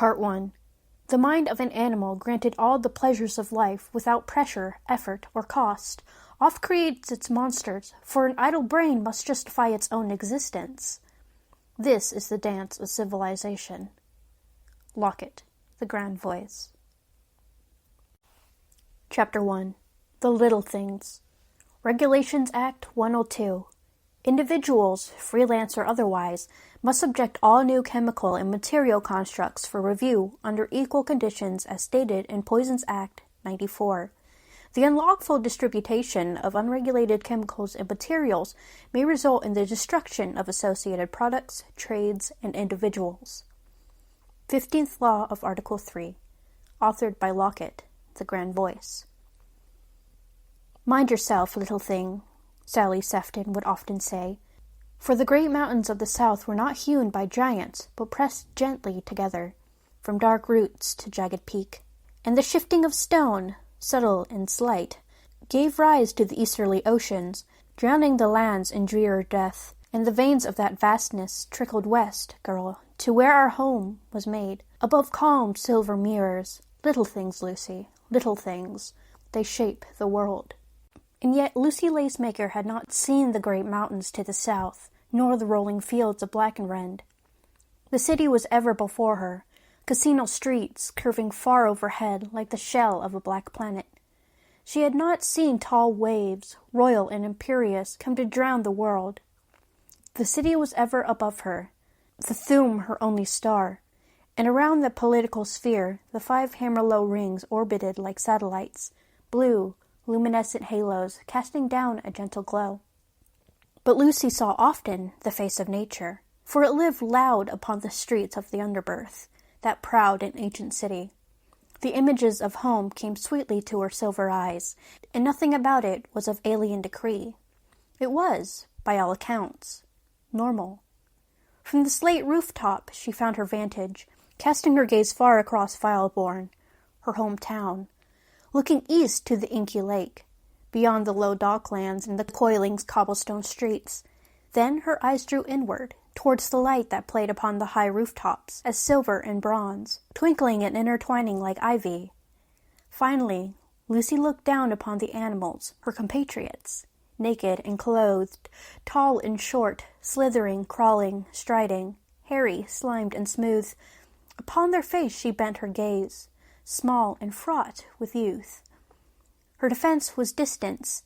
Part 1. The mind of an animal granted all the pleasures of life without pressure, effort, or cost, oft creates its monsters, for an idle brain must justify its own existence. This is the dance of civilization. Lockett, The Grand Voice. Chapter 1. The Little Things. Regulations Act 102. Individuals, freelance or otherwise, must subject all new chemical and material constructs for review under equal conditions as stated in Poisons Act 94. The unlawful distribution of unregulated chemicals and materials may result in the destruction of associated products, trades, and individuals. 15th Law of Article 3. Authored by Lockett, The Grand Voice. Mind yourself, little thing, Sally Sefton would often say, for the great mountains of the south were not hewn by giants, but pressed gently together, from dark roots to jagged peak, and the shifting of stone, subtle and slight, gave rise to the easterly oceans, drowning the lands in drear death, and the veins of that vastness trickled west, girl, to where our home was made, above calm silver mirrors. Little things, Lucy, little things, they shape the world. And yet Lucy Lacemaker had not seen the great mountains to the south, nor the rolling fields of Blackenrend. The city was ever before her, casino streets curving far overhead like the shell of a black planet. She had not seen tall waves, royal and imperious, come to drown the world. The city was ever above her, the Thum her only star, and around the political sphere the 5 hammer-low rings orbited like satellites, blue, luminescent halos casting down a gentle glow. But Lucy saw often the face of nature, for it lived loud upon the streets of the Underbirth, that proud and ancient city. The images of home came sweetly to her silver eyes, and nothing about it was of alien decree. It was, by all accounts, normal. From the slate rooftop she found her vantage, casting her gaze far across Fileborn, her hometown, looking east to the inky lake, beyond the low docklands and the coiling cobblestone streets. Then her eyes drew inward, towards the light that played upon the high rooftops, as silver and bronze, twinkling and intertwining like ivy. Finally, Lucy looked down upon the animals, her compatriots, naked and clothed, tall and short, slithering, crawling, striding, hairy, slimed, and smooth. Upon their face she bent her gaze, small and fraught with youth. Her defense was distance,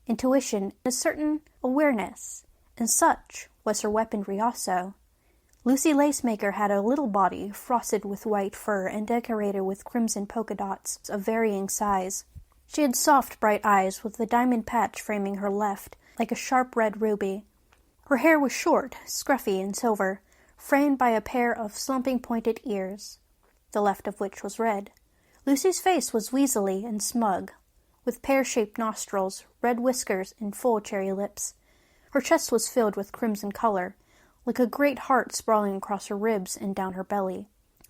intuition, a certain awareness, and such was her weaponry also. Lucy Lacemaker had a little body frosted with white fur and decorated with crimson polka dots of varying size. She had soft, bright eyes with a diamond patch framing her left, like a sharp red ruby. Her hair was short, scruffy, and silver, framed by a pair of slumping pointed ears, the left of which was red. Lucy's face was weaselly and smug, with pear-shaped nostrils, red whiskers, and full cherry lips. Her chest was filled with crimson color, like a great heart sprawling across her ribs and down her belly.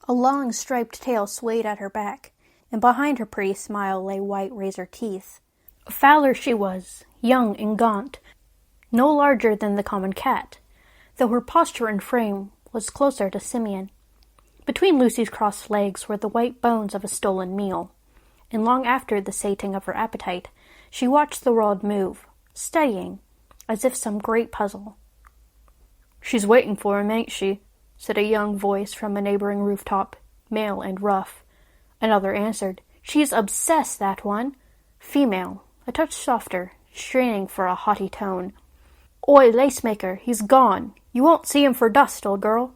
A long striped tail swayed at her back, and behind her pretty smile lay white razor teeth. A fowler she was, young and gaunt, no larger than the common cat, though her posture and frame was closer to simian. Between Lucy's crossed legs were the white bones of a stolen meal, and long after the sating of her appetite, she watched the world move, studying, as if some great puzzle. "She's waiting for him, ain't she?" said a young voice from a neighboring rooftop, male and rough. Another answered, "She's obsessed, that one." Female, a touch softer, straining for a haughty tone. "Oi, Lacemaker, he's gone. You won't see him for dust, old girl."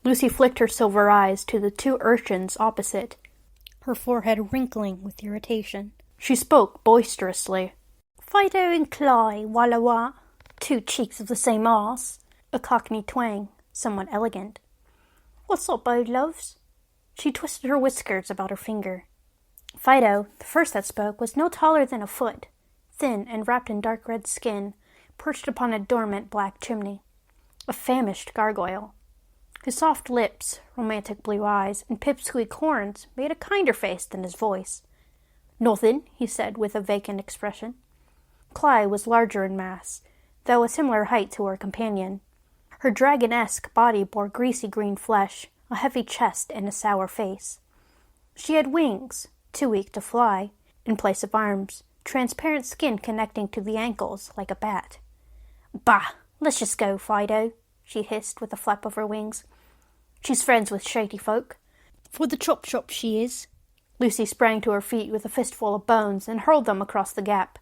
Lucy flicked her silver eyes to the 2 urchins opposite, her forehead wrinkling with irritation. She spoke boisterously. "Fido and Cly, Wallawa, 2 cheeks of the same arse," a cockney twang, somewhat elegant. "What's up, old loves?" She twisted her whiskers about her finger. Fido, the first that spoke, was no taller than a foot, thin and wrapped in dark red skin, perched upon a dormant black chimney, a famished gargoyle. His soft lips, romantic blue eyes, and pipsqueak horns made a kinder face than his voice. "Nothin'," he said with a vacant expression. Cly was larger in mass, though a similar height to her companion. Her dragon-esque body bore greasy green flesh, a heavy chest and a sour face. She had wings, too weak to fly, in place of arms, transparent skin connecting to the ankles like a bat. "Bah! Let's just go, Fido," she hissed with a flap of her wings. "She's friends with shady folk. For the chop shop she is." Lucy sprang to her feet with a fistful of bones and hurled them across the gap.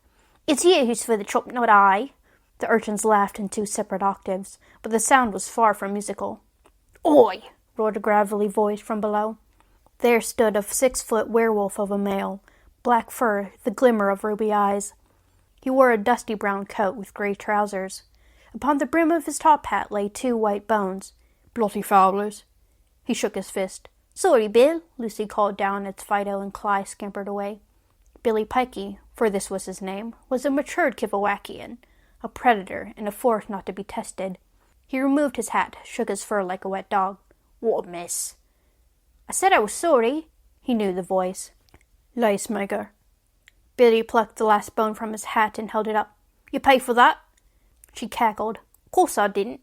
"It's you who's for the chop, not I." The urchins laughed in 2 separate octaves, but the sound was far from musical. "Oi!" roared a gravelly voice from below. There stood a 6-foot werewolf of a male, black fur, the glimmer of ruby eyes. He wore a dusty brown coat with grey trousers. Upon the brim of his top hat lay 2 white bones. "Blotty fowlers." He shook his fist. "Sorry, Bill," Lucy called down as Fido and Cly scampered away. Billy Pikey, for this was his name, was a matured Kivawakian, a predator and a force not to be tested. He removed his hat, shook his fur like a wet dog. "What a mess." "I said I was sorry." He knew the voice. "Lace maker." Billy plucked the last bone from his hat and held it up. "You pay for that?" She cackled. "Course I didn't."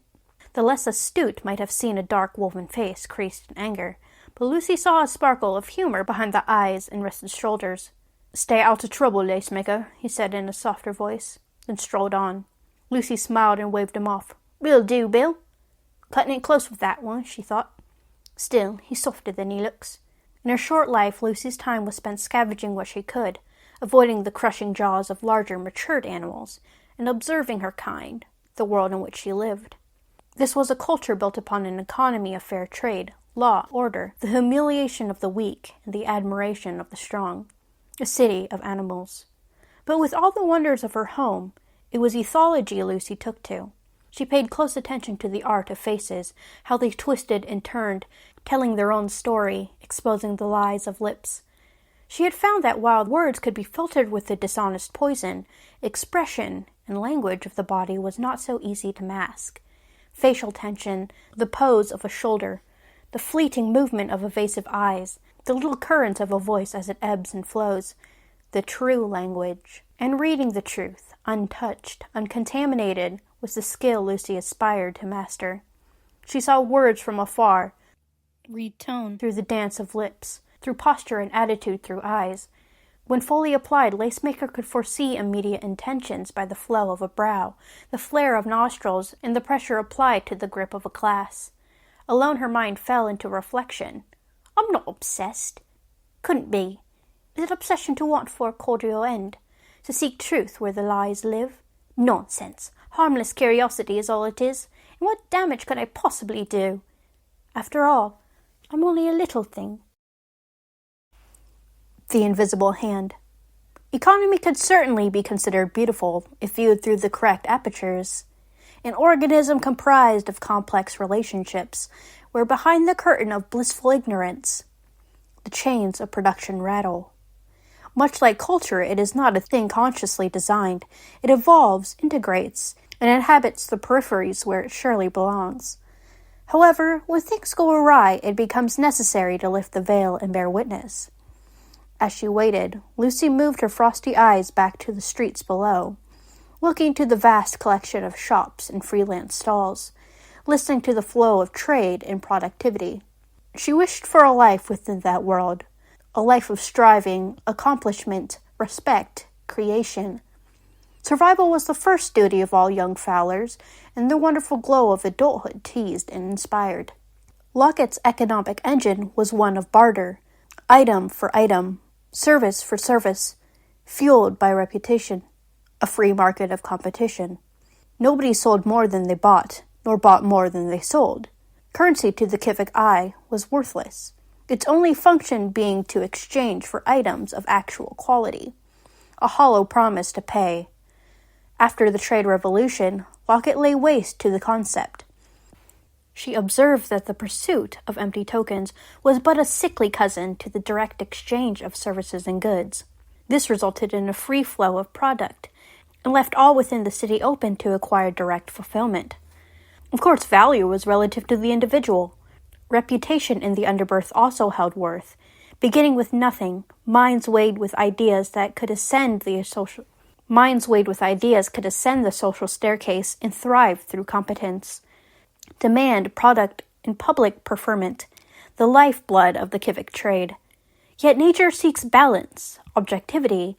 The less astute might have seen a dark woven face creased in anger, but Lucy saw a sparkle of humor behind the eyes and rested shoulders. "Stay out of trouble, lace maker," he said in a softer voice, then strolled on. Lucy smiled and waved him off. "Will do, Bill." Cutting it close with that one, she thought. Still, he's softer than he looks. In her short life, Lucy's time was spent scavenging what she could, avoiding the crushing jaws of larger, matured animals, and observing her kind, the world in which she lived. This was a culture built upon an economy of fair trade, law, order, the humiliation of the weak, and the admiration of the strong. A city of animals. But with all the wonders of her home, it was ethology Lucy took to. She paid close attention to the art of faces, how they twisted and turned, telling their own story, exposing the lies of lips. She had found that while words could be filtered with the dishonest poison, expression and language of the body was not so easy to mask. Facial tension, the pose of a shoulder, the fleeting movement of evasive eyes, the little current of a voice as it ebbs and flows, the true language. And reading the truth, untouched, uncontaminated, was the skill Lucy aspired to master. She saw words from afar, read tone through the dance of lips, through posture and attitude through eyes. When fully applied, Lacemaker could foresee immediate intentions by the flow of a brow, the flare of nostrils, and the pressure applied to the grip of a glass. Alone her mind fell into reflection. "I'm not obsessed. Couldn't be. Is it obsession to want for a cordial end? To seek truth where the lies live? Nonsense. Harmless curiosity is all it is. And what damage could I possibly do? After all, I'm only a little thing." The invisible hand. Economy could certainly be considered beautiful if viewed through the correct apertures. An organism comprised of complex relationships, where behind the curtain of blissful ignorance, the chains of production rattle. Much like culture, it is not a thing consciously designed. It evolves, integrates, and inhabits the peripheries where it surely belongs. However, when things go awry, it becomes necessary to lift the veil and bear witness. As she waited, Lucy moved her frosty eyes back to the streets below, looking to the vast collection of shops and freelance stalls, listening to the flow of trade and productivity. She wished for a life within that world, a life of striving, accomplishment, respect, creation. Survival was the first duty of all young fowlers, and the wonderful glow of adulthood teased and inspired. Lockett's economic engine was one of barter, item for item, service for service, fueled by reputation, a free market of competition. Nobody sold more than they bought, nor bought more than they sold. Currency to the Kivik eye was worthless, its only function being to exchange for items of actual quality, a hollow promise to pay. After the trade revolution, Lockett lay waste to the concept. She observed that the pursuit of empty tokens was but a sickly cousin to the direct exchange of services and goods. This resulted in a free flow of product, and left all within the city open to acquire direct fulfillment. Of course, value was relative to the individual. Reputation in the Underbirth also held worth. Beginning with nothing, minds weighed with ideas could ascend the social staircase and thrive through competence. Demand, product, and public preferment. the lifeblood of the civic trade. Yet nature seeks balance, objectivity.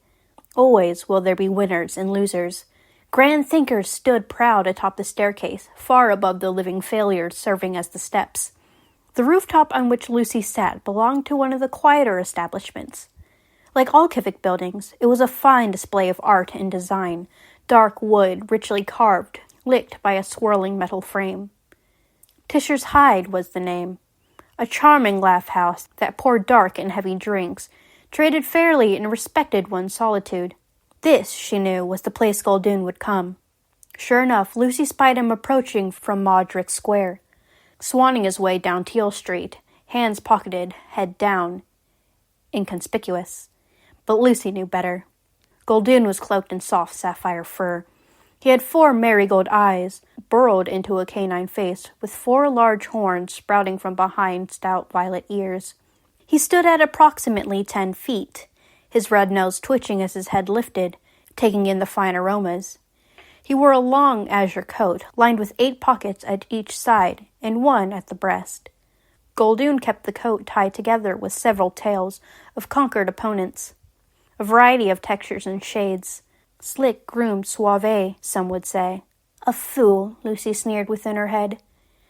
Always will there be winners and losers. Grand thinkers stood proud atop the staircase, far above the living failures serving as the steps. The rooftop on which Lucy sat belonged to one of the quieter establishments. Like all civic buildings, it was a fine display of art and design, dark wood, richly carved, licked by a swirling metal frame. Tisher's Hyde was the name. A charming laugh house that poured dark and heavy drinks, traded fairly and respected one's solitude. This, she knew, was the place Guldoon would come. Sure enough, Lucy spied him approaching from Modric Square, swanning his way down Teal Street, hands pocketed, head down. Inconspicuous. But Lucy knew better. Guldoon was cloaked in soft sapphire fur. He had 4 marigold eyes, burrowed into a canine face, with 4 large horns sprouting from behind stout violet ears. He stood at approximately 10 feet, his red nose twitching as his head lifted, taking in the fine aromas. He wore a long azure coat, lined with 8 pockets at each side, and 1 at the breast. Guldoon kept the coat tied together with several tails of conquered opponents, a variety of textures and shades. Slick, groomed, suave, some would say. A fool, Lucy sneered within her head.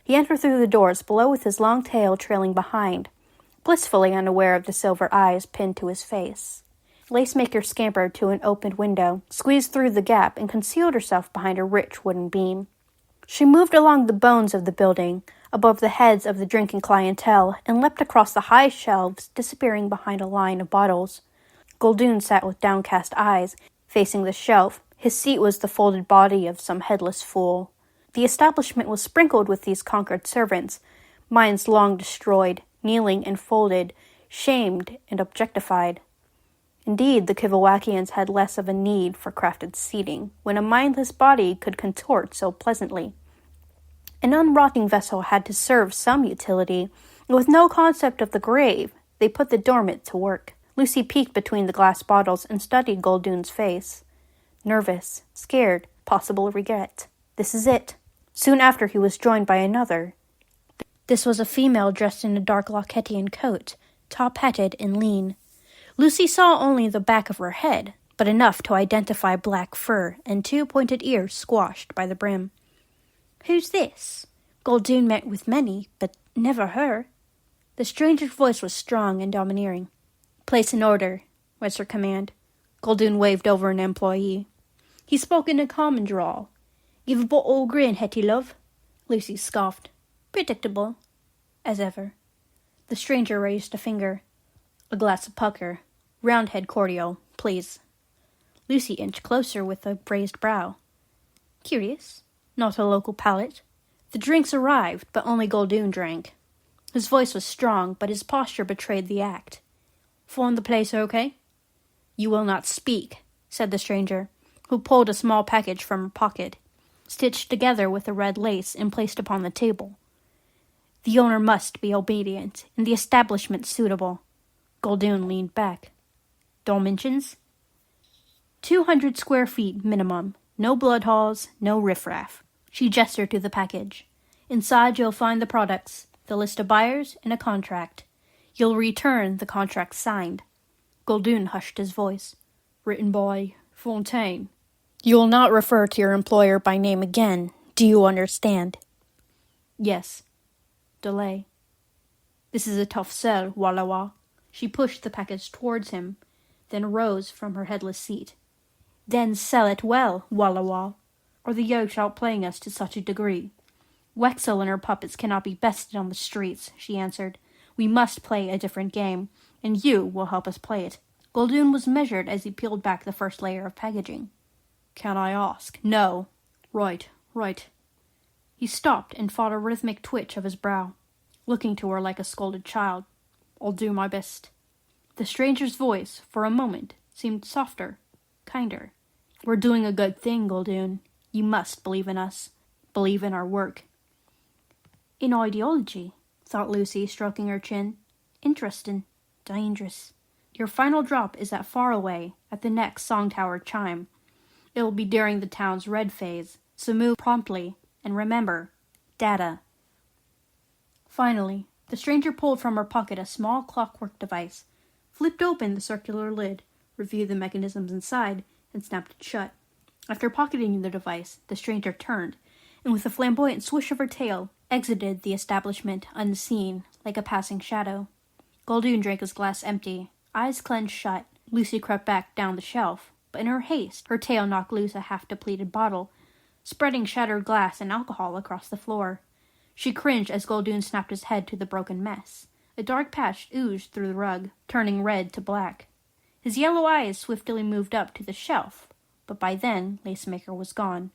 He entered through the doors below with his long tail trailing behind, blissfully unaware of the silver eyes pinned to his face. Lacemaker scampered to an opened window, squeezed through the gap, and concealed herself behind a rich wooden beam. She moved along the bones of the building, above the heads of the drinking clientele, and leapt across the high shelves, disappearing behind a line of bottles. Guldoon sat with downcast eyes, facing the shelf. His seat was the folded body of some headless fool. The establishment was sprinkled with these conquered servants, minds long destroyed, kneeling and folded, shamed and objectified. Indeed, the Kivawakians had less of a need for crafted seating, when a mindless body could contort so pleasantly. An unrotting vessel had to serve some utility, and with no concept of the grave, they put the dormant to work. Lucy peeked between the glass bottles and studied Guldoon's face. Nervous, scared, possible regret. This is it. Soon after he was joined by another. This was a female dressed in a dark Lockettien coat, top-hatted and lean. Lucy saw only the back of her head, but enough to identify black fur and 2 pointed ears squashed by the brim. "Who's this?" Guldoon met with many, but never her. The stranger's voice was strong and domineering. "Place in order," was her command. Guldoon waved over an employee. He spoke in a common drawl. "Give a bottle of grin, Hetty, love." Lucy scoffed. "Predictable." As ever. The stranger raised a finger. "A glass of pucker. Roundhead cordial, please." Lucy inched closer with a raised brow. Curious. Not a local palate. The drinks arrived, but only Guldoon drank. His voice was strong, but his posture betrayed the act. "Find the place okay?" "You will not speak," said the stranger, who pulled a small package from her pocket, stitched together with a red lace and placed upon the table. "The owner must be obedient, and the establishment suitable." Guldoon leaned back. "Dimensions?" 200 square feet minimum. No blood halls, no riffraff. She gestured to the package. "Inside you'll find the products, the list of buyers, and a contract. You'll return the contract signed." Guldoon hushed his voice. "Written by Fontaine." "You will not refer to your employer by name again. Do you understand?" "Yes." Delay. "This is a tough sell, Wallawa." She pushed the package towards him, then rose from her headless seat. "Then sell it well, Wallawa, or the yoke's outplaying us to such a degree." "Wexel and her puppets cannot be bested on the streets," she answered. "We must play a different game, and you will help us play it." Guldoon was measured as he peeled back the first layer of packaging. "Can I ask?" "No." Right. He stopped and fought a rhythmic twitch of his brow, looking to her like a scolded child. "I'll do my best." The stranger's voice, for a moment, seemed softer, kinder. "We're doing a good thing, Guldoon. You must believe in us. Believe in our work." "In ideology," thought Lucy, stroking her chin. "Interesting. Dangerous. Your final drop is at Faraway, at the next Song Tower chime. It will be during the town's red phase, so move promptly, and remember, data." Finally, The stranger pulled from her pocket a small clockwork device, flipped open the circular lid, reviewed the mechanisms inside, and snapped it shut. After pocketing the device, the stranger turned, and with a flamboyant swish of her tail, exited the establishment unseen, like a passing shadow. Goldune drank his glass empty, eyes clenched shut. Lucy crept back down the shelf, but in her haste, her tail knocked loose a half-depleted bottle, spreading shattered glass and alcohol across the floor. She cringed as Goldune snapped his head to the broken mess. A dark patch oozed through the rug, turning red to black. His yellow eyes swiftly moved up to the shelf, but by then Lacemaker was gone.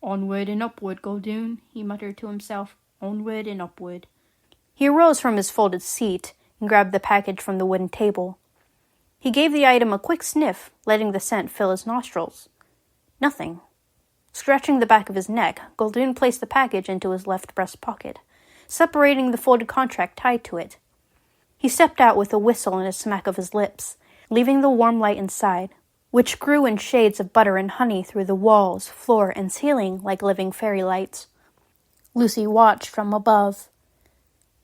"Onward and upward, Goldune," he muttered to himself. "Onward and upward." He arose from his folded seat and grabbed the package from the wooden table. He gave the item a quick sniff, letting the scent fill his nostrils. Nothing. Scratching the back of his neck, Goldune placed the package into his left breast pocket, separating the folded contract tied to it. He stepped out with a whistle and a smack of his lips, leaving the warm light inside, which grew in shades of butter and honey through the walls, floor, and ceiling like living fairy lights. Lucy watched from above.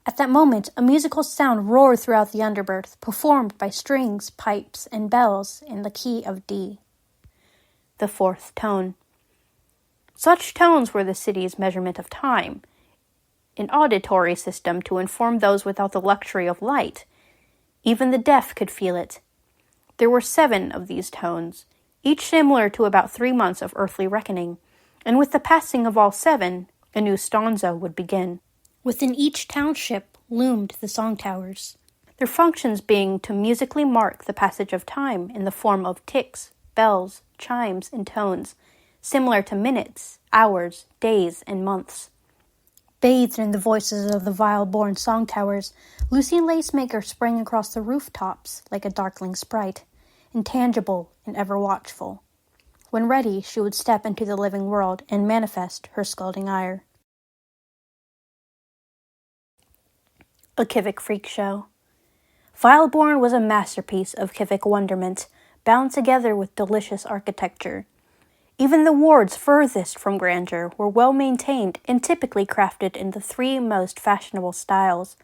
At that moment, a musical sound roared throughout the Underbirth, performed by strings, pipes, and bells in the key of D. The fourth tone. Such tones were the city's measurement of time, an auditory system to inform those without the luxury of light. Even the deaf could feel it. There were 7 of these tones, each similar to about 3 months of earthly reckoning, and with the passing of all 7, a new stanza would begin. Within each township loomed the song towers, their functions being to musically mark the passage of time in the form of ticks, bells, chimes, and tones, similar to minutes, hours, days, and months. Bathed in the voices of the vile-born song towers, Lucy and Lacemaker sprang across the rooftops like a darkling sprite, intangible and ever-watchful. When ready, she would step into the living world and manifest her scalding ire. A Kivik Freak Show. Vileborn was a masterpiece of Kivik wonderment, bound together with delicious architecture. Even the wards furthest from grandeur were well maintained and typically crafted in the 3 most fashionable styles: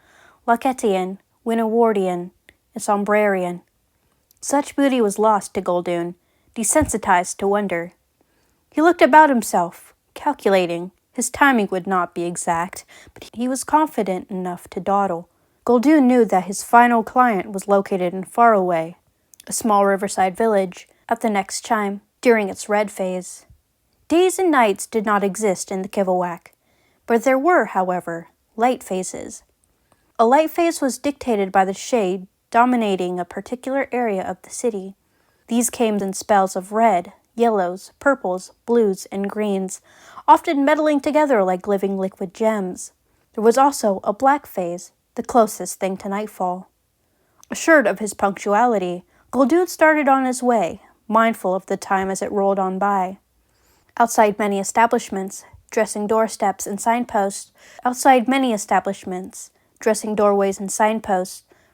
Locatian, Winnowardian, and Sombrarian. Such beauty was lost to Goldune, desensitized to wonder. He looked about himself, calculating. His timing would not be exact, but he was confident enough to dawdle. Goldune knew that his final client was located in Faraway, a small riverside village, at the next chime, during its red phase. Days and nights did not exist in the Kivawak, but there were, however, light phases. A light phase was dictated by the shade dominating a particular area of the city. These came in spells of red, yellows, purples, blues, and greens, often meddling together like living liquid gems. There was also a black phase, the closest thing to nightfall. Assured of his punctuality, Goldune started on his way, mindful of the time as it rolled on by. Outside many establishments, dressing doorways and signposts,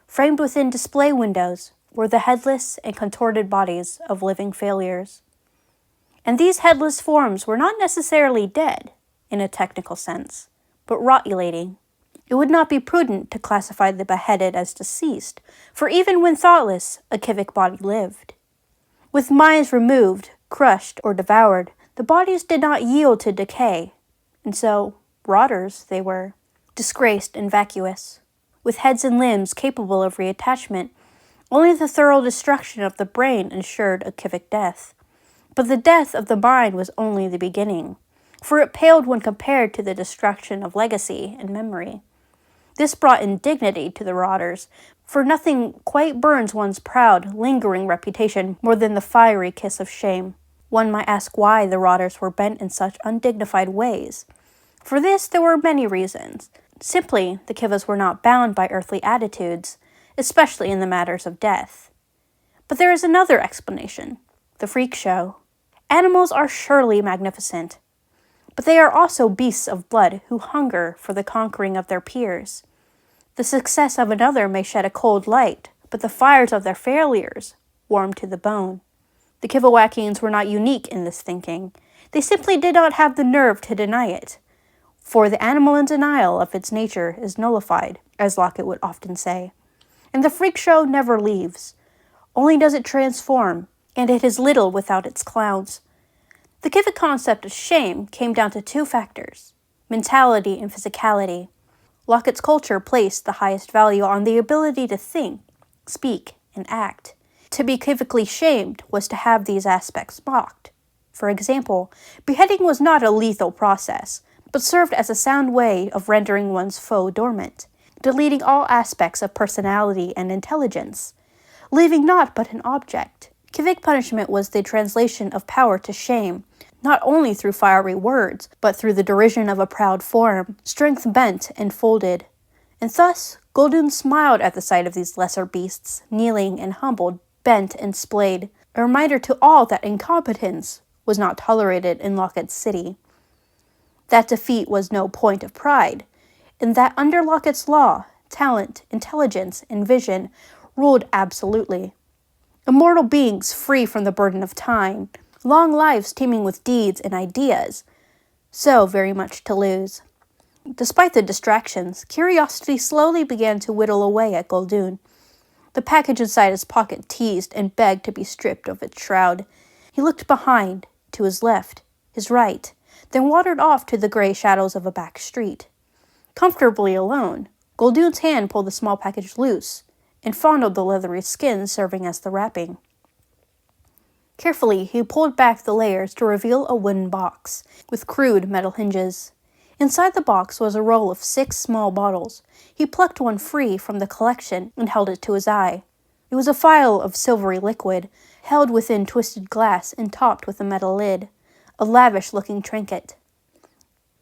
framed within display windows, were the headless and contorted bodies of living failures. And these headless forms were not necessarily dead, in a technical sense, but rotulating. It would not be prudent to classify the beheaded as deceased, for even when thoughtless, a Kivik body lived. With minds removed, crushed, or devoured, the bodies did not yield to decay, and so, rotters they were, disgraced and vacuous. With heads and limbs capable of reattachment, only the thorough destruction of the brain ensured a Kivik death. But the death of the mind was only the beginning, for it paled when compared to the destruction of legacy and memory. This brought indignity to the rotters, for nothing quite burns one's proud, lingering reputation more than the fiery kiss of shame. One might ask why the rotters were bent in such undignified ways. For this there were many reasons. Simply, the Kivas were not bound by earthly attitudes, especially in the matters of death. But there is another explanation: the freak show. Animals are surely magnificent, but they are also beasts of blood who hunger for the conquering of their peers. The success of another may shed a cold light, but the fires of their failures warm to the bone. The Kivawakians were not unique in this thinking. They simply did not have the nerve to deny it. For the animal in denial of its nature is nullified, as Lockett would often say. And the freak show never leaves. Only does it transform, and it is little without its clowns. The Kivik concept of shame came down to two factors: mentality and physicality. Lockett's culture placed the highest value on the ability to think, speak, and act. To be kivically shamed was to have these aspects mocked. For example, beheading was not a lethal process, but served as a sound way of rendering one's foe dormant, deleting all aspects of personality and intelligence, leaving naught but an object. Kivik punishment was the translation of power to shame, not only through fiery words, but through the derision of a proud form, strength bent and folded. And thus, Goldun smiled at the sight of these lesser beasts, kneeling and humbled, bent and splayed, a reminder to all that incompetence was not tolerated in Lockett's city. That defeat was no point of pride, and that under Lockett's law, talent, intelligence, and vision ruled absolutely. Immortal beings free from the burden of time, long lives teeming with deeds and ideas, so very much to lose. Despite the distractions, curiosity slowly began to whittle away at Goldun. The package inside his pocket teased and begged to be stripped of its shroud. He looked behind, to his left, his right, then wandered off to the gray shadows of a back street. Comfortably alone, Goldun's hand pulled the small package loose and fondled the leathery skin serving as the wrapping. Carefully, he pulled back the layers to reveal a wooden box with crude metal hinges. Inside the box was a roll of 6 small bottles. He plucked one free from the collection and held it to his eye. It was a phial of silvery liquid, held within twisted glass and topped with a metal lid, a lavish-looking trinket.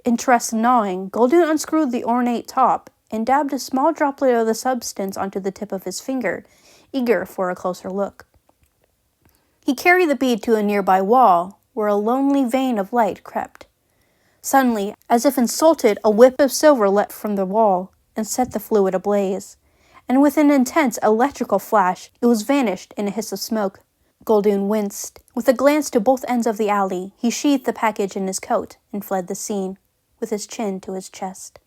Interest gnawing, Goldun unscrewed the ornate top and dabbed a small droplet of the substance onto the tip of his finger, eager for a closer look. He carried the bead to a nearby wall, where a lonely vein of light crept. Suddenly, as if insulted, a whip of silver leapt from the wall and set the fluid ablaze, and with an intense electrical flash, it was vanished in a hiss of smoke. Goldun winced. With a glance to both ends of the alley, he sheathed the package in his coat and fled the scene, with his chin to his chest.